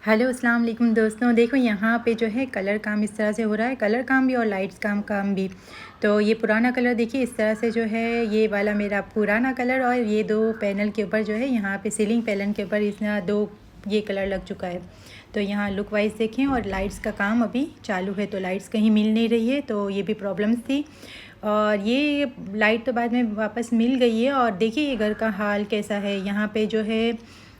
Hello अस्सलाम वालेकुम दोस्तों। देखो यहाँ पे जो है कलर काम इस तरह से हो रहा है, कलर काम भी और लाइट्स काम भी। तो ये पुराना कलर देखिए इस तरह से जो है, ये वाला मेरा पुराना कलर और ये दो पैनल के ऊपर जो है, यहाँ पे सीलिंग पैनल के ऊपर इसमें दो ये कलर लग चुका है। तो यहाँ लुक वाइज देखें, और लाइट्स का काम अभी चालू है, तो लाइट्स कहीं मिल नहीं रही है, तो ये भी प्रॉब्लम्स थी। और ये लाइट तो बाद में वापस मिल गई है। और देखिए ये घर का हाल कैसा है, यहाँ पे जो है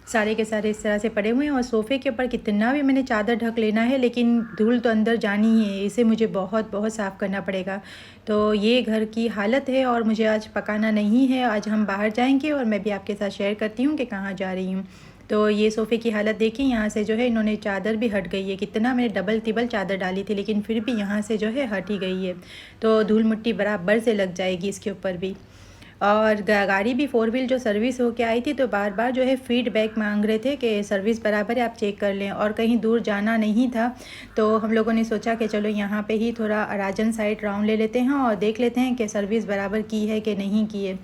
सारे के सारे इस तरह से पड़े हुए हैं, और सोफ़े के ऊपर कितना भी मैंने चादर ढक लेना है लेकिन धूल तो अंदर जानी ही है, इसे मुझे बहुत बहुत साफ़ करना पड़ेगा। तो ये घर की हालत है, और मुझे आज पकाना नहीं है, आज हम बाहर जाएंगे और मैं भी आपके साथ शेयर करती हूँ कि कहाँ जा रही हूँ। तो ये सोफ़े की हालत देखिए, यहाँ से जो है इन्होंने चादर भी हट गई है, कितना मैंने डबल टिबल चादर डाली थी लेकिन फिर भी यहाँ से जो है हट ही गई है। तो धूल मिट्टी बराबर से लग जाएगी इसके ऊपर भी। और गाड़ी भी 4 व्हील जो सर्विस होके आई थी, तो बार बार जो है फीडबैक मांग रहे थे कि सर्विस बराबर है, आप चेक कर लें, और कहीं दूर जाना नहीं था। तो हम लोगों ने सोचा कि चलो यहाँ पे ही थोड़ा अराजन साइड राउंड ले लेते हैं और देख लेते हैं कि सर्विस बराबर की है कि नहीं की है।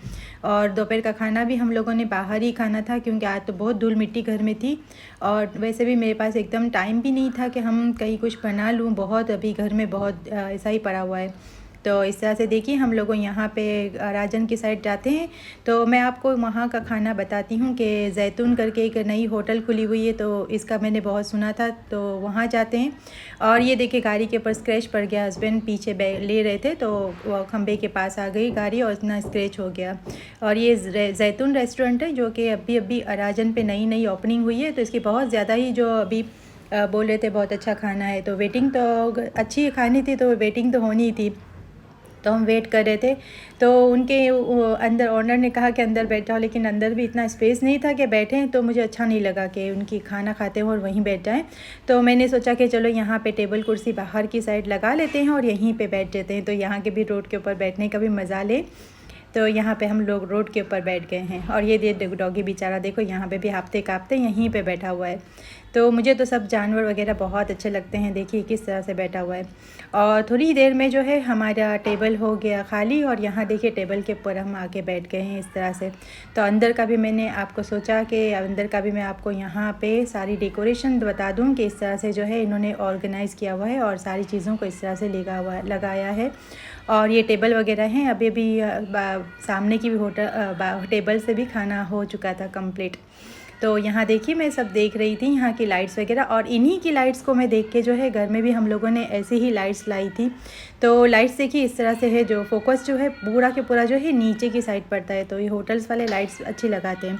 और दोपहर का खाना भी हम लोगों ने बाहर ही खाना था, क्योंकि आज तो बहुत धूल मिट्टी घर में थी, और वैसे भी मेरे पास एकदम टाइम भी नहीं था कि हम कहीं कुछ बना लूँ, बहुत अभी घर में बहुत ऐसा ही पड़ा हुआ है। तो इस तरह से देखिए हम लोगों यहाँ पे राजन की साइड जाते हैं, तो मैं आपको वहाँ का खाना बताती हूँ कि जैतून करके एक नई होटल खुली हुई है, तो इसका मैंने बहुत सुना था, तो वहाँ जाते हैं। और ये देखिए गाड़ी के ऊपर स्क्रैच पड़ गया, हस्बैंड पीछे ले रहे थे तो वो खंबे के पास आ गई गाड़ी और इतना स्क्रैच हो गया। और ये जैतून रेस्टोरेंट है जो कि अभी अभी राजन पे नई नई ओपनिंग हुई है, तो इसकी बहुत ज़्यादा ही जो अभी बोल रहे थे बहुत अच्छा खाना है, तो वेटिंग तो अच्छी खानी थी, तो वेटिंग तो होनी ही थी। तो हम वेट कर रहे थे, तो उनके अंदर ओनर ने कहा कि अंदर बैठ जाओ, लेकिन अंदर भी इतना स्पेस नहीं था कि बैठें, तो मुझे अच्छा नहीं लगा कि उनकी खाना खाते हैं और वहीं बैठ जाएं। तो मैंने सोचा कि चलो यहाँ पे टेबल कुर्सी बाहर की साइड लगा लेते हैं और यहीं पे बैठ जाते हैं, तो यहाँ के भी रोड के ऊपर बैठने का भी मज़ा ले। तो यहाँ पे हम लोग रोड के ऊपर बैठ गए हैं, और ये डॉगी बेचारा देखो यहाँ पे भी हाँफते काँपते यहीं पे बैठा हुआ है। तो मुझे तो सब जानवर वगैरह बहुत अच्छे लगते हैं, देखिए किस तरह से बैठा हुआ है। और थोड़ी ही देर में जो है हमारा टेबल हो गया खाली, और यहाँ देखिए टेबल के ऊपर हम आके बैठ गए हैं इस तरह से। तो अंदर का भी मैंने आपको सोचा कि अंदर का भी मैं आपको यहाँ पे सारी डेकोरेशन बता दूँ कि इस तरह से जो है इन्होंने ऑर्गेनाइज़ किया हुआ है, और सारी चीज़ों को इस तरह से लगाया है। और ये टेबल वगैरह हैं, अभी अभी सामने की भी होटल टेबल से भी खाना हो चुका था कंप्लीट। तो यहाँ देखिए मैं सब देख रही थी यहाँ की लाइट्स वगैरह, और इन्हीं की लाइट्स को मैं देख के जो है घर में भी हम लोगों ने ऐसी ही लाइट्स लाई थी। तो लाइट्स देखिए इस तरह से है, जो फोकस जो है पूरा के पूरा जो है नीचे की साइड पड़ता है, तो ये होटल्स वाले लाइट्स अच्छी लगाते हैं।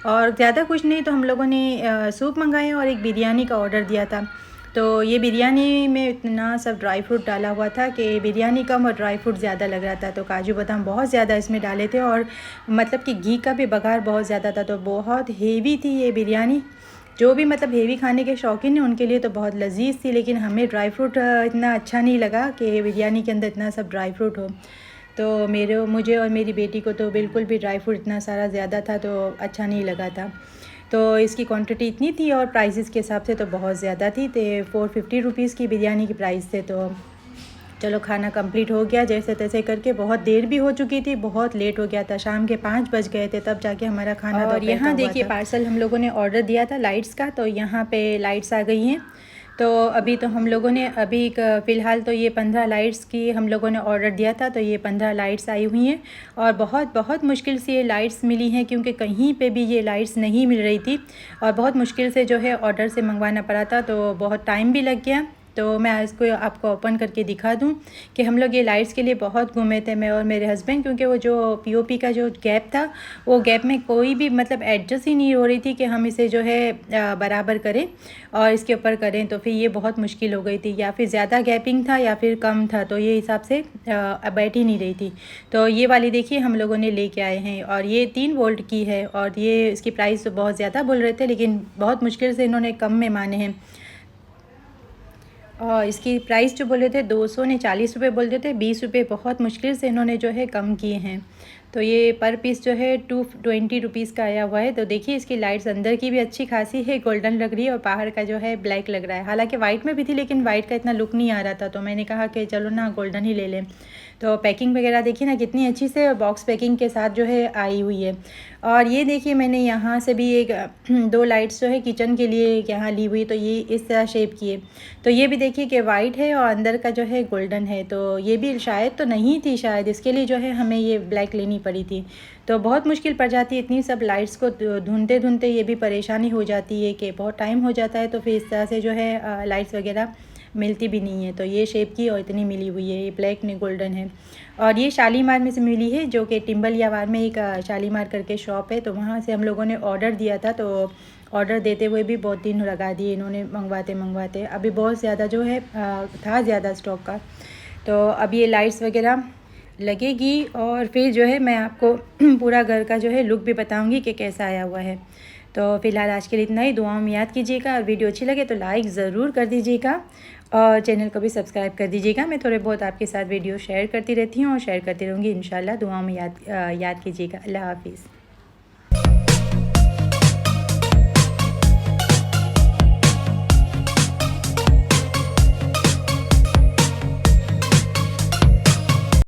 और ज़्यादा कुछ नहीं, तो हम लोगों ने सूप मंगाए और एक बिरयानी का ऑर्डर दिया था। तो ये बिरयानी में इतना सब ड्राई फ्रूट डाला हुआ था कि बिरयानी कम और ड्राई फ्रूट ज़्यादा लग रहा था, तो काजू बादाम बहुत ज़्यादा इसमें डाले थे, और मतलब कि घी का भी बघार बहुत ज़्यादा था, तो बहुत हेवी थी ये बिरयानी। जो भी मतलब हेवी खाने के शौकीन हैं उनके लिए तो बहुत लजीज थी, लेकिन हमें ड्राई फ्रूट इतना अच्छा नहीं लगा कि बिरयानी के अंदर इतना सब ड्राई फ्रूट हो। तो मुझे और मेरी बेटी को तो बिल्कुल भी ड्राई फ्रूट इतना सारा ज़्यादा था, तो अच्छा नहीं लगा था। तो इसकी क्वांटिटी इतनी थी और प्राइसेस के हिसाब से तो बहुत ज़्यादा थी, तो 450 रुपीज़ की बिरयानी की प्राइस थे। तो चलो खाना कंप्लीट हो गया जैसे तैसे करके, बहुत देर भी हो चुकी थी, बहुत लेट हो गया था, शाम के 5 बज गए थे तब जाके हमारा खाना। और यहाँ देखिए पार्सल हम लोगों ने ऑर्डर दिया था लाइट्स का, तो यहाँ पे लाइट्स आ गई हैं। तो अभी तो हम लोगों ने फ़िलहाल तो ये 15 लाइट्स की हम लोगों ने ऑर्डर दिया था, तो ये 15 लाइट्स आई हुई हैं, और बहुत बहुत मुश्किल से ये लाइट्स मिली हैं, क्योंकि कहीं पे भी ये लाइट्स नहीं मिल रही थी, और बहुत मुश्किल से जो है ऑर्डर से मंगवाना पड़ा था, तो बहुत टाइम भी लग गया। तो मैं इसको आपको ओपन करके दिखा दूं कि हम लोग ये लाइट्स के लिए बहुत घूमे थे, मैं और मेरे हस्बैंड, क्योंकि वो जो पीओपी का जो गैप था, वो गैप में कोई भी मतलब एडजस्ट ही नहीं हो रही थी कि हम इसे जो है बराबर करें और इसके ऊपर करें, तो फिर ये बहुत मुश्किल हो गई थी, या फिर ज़्यादा गैपिंग था या फिर कम था, तो ये हिसाब से बैठ ही नहीं रही थी। तो ये वाली देखिए हम लोगों ने लेके आए हैं, और ये 3 वोल्ट की है, और ये इसकी प्राइस तो बहुत ज़्यादा बोल रहे थे, लेकिन बहुत मुश्किल से इन्होंने कम में माने हैं। और इसकी प्राइस जो बोले थे 200 ने 40 रुपये बोलते थे, 20 रुपये बहुत मुश्किल से इन्होंने जो है कम किए हैं। तो ये पर पीस जो है 220 रुपीज़ का आया हुआ है। तो देखिए इसकी लाइट्स अंदर की भी अच्छी खासी है, गोल्डन लग रही है, और बाहर का जो है ब्लैक लग रहा है। हालांकि वाइट में भी थी, लेकिन वाइट का इतना लुक नहीं आ रहा था, तो मैंने कहा कि चलो ना गोल्डन ही ले लें। तो पैकिंग वगैरह देखिए ना कितनी अच्छी से बॉक्स पैकिंग के साथ जो है आई हुई है। और ये देखिए मैंने यहाँ से भी एक 2 लाइट्स जो है किचन के लिए यहाँ ली हुई, तो ये इस तरह शेप की है। तो ये भी देखिए कि वाइट है और अंदर का जो है गोल्डन है, तो ये भी शायद तो नहीं थी, शायद इसके लिए जो है हमें ये ब्लैक लेनी पड़ी थी। तो बहुत मुश्किल पड़ जाती है इतनी सब लाइट्स को ढूंढते ढूंढते, ये भी परेशानी हो जाती है कि बहुत टाइम हो जाता है, तो फिर इस तरह से जो है लाइट्स वगैरह मिलती भी नहीं है। तो ये शेप की और इतनी मिली हुई है, ये ब्लैक ने गोल्डन है। और ये शालीमार में से मिली है, जो कि टिम्बलियावार में एक शालीमार करके शॉप है, तो वहाँ से हम लोगों ने ऑर्डर दिया था। तो ऑर्डर देते हुए भी बहुत दिन लगा दिए इन्होंने मंगवाते। अभी बहुत ज़्यादा जो है था ज़्यादा स्टॉक का। तो अब ये लाइट्स वगैरह लगेगी और फिर जो है मैं आपको पूरा घर का जो है लुक भी बताऊंगी कि कैसा आया हुआ है। तो फ़िलहाल आज के लिए इतना ही। दुआओं में याद कीजिएगा और वीडियो अच्छी लगे तो लाइक ज़रूर कर दीजिएगा और चैनल को भी सब्सक्राइब कर दीजिएगा। मैं थोड़े बहुत आपके साथ वीडियो शेयर करती रहती हूँ और शेयर करती रहूँगी इंशाल्लाह। दुआओं में याद कीजिएगा। अल्लाह हाफिज़।